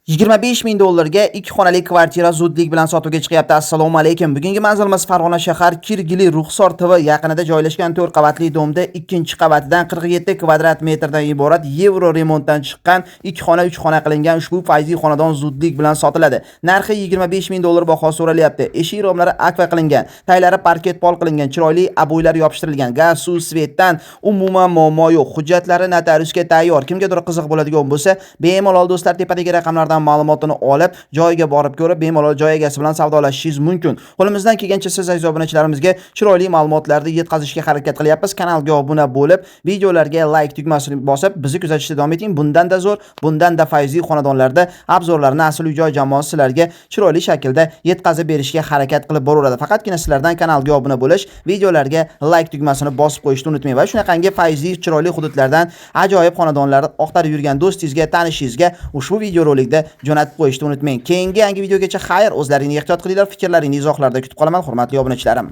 25 ming dollarga 2 xonali kvartira zudlik bilan sotuvga chiqyapti. Assalomu alaykum. Bugungi manzilimiz Farg'ona shahar Kirgili Ruxsor TV yaqinida joylashgan 4 qavatli domda 2-qavatidan 47 kvadrat metrdan iborat yevro remontdan chiqqan 2 xona 3 xona qilingan ushbu fayzli xonadon zudlik bilan sotiladi. Narxi 25 ming dollar baho so'ralyapti. Eshik romlari akva qilingan, taylari parket pol qilingan, chiroyli aboylar yopishtirilgan. Gaz, suv, svetdan umuman muammo yo'q. Hujjatlari notariusga tayyor. Kimgadir qiziq bo'ladigan bo'lsa, bemalol do'stlar tepadagi raqamlardan ma'lumotini olib, joyiga borib ko'rib, bemalol joy egasi bilan savdolashishingiz mumkin. Qo'limizdan kelgancha siz aziz obunachilarimizga chiroyli ma'lumotlarni yetkazishga harakat qilyapmiz. Kanalga obuna bo'lib, videolarga like tugmasini bosib, bizni kuzatishda davom eting. Bundan-da zo'r, bundan-da fayzli xonadonlarda obzorlarni asl uy-joy jamoasi sizlarga chiroyli shaklda yetkazib berishga harakat qilib boraveradi. Faqatgina sizlardan kanalga obuna bo'lish, videolarga like tugmasini bosib qo'yishni unutmang va shunaqangi fayzli chiroyli hududlardan ajoyib xonadonlarni oqtarib yurgan do'stingizga, tanishingizga ushbu videorolikda jo'natib qo'yishni unutmang. Keyingi yangi videogacha xayr, o'zlaringizni ehtiyot qilinglar, fikrlaringizni izohlarda kutib qolaman, hurmatli obunachilarim.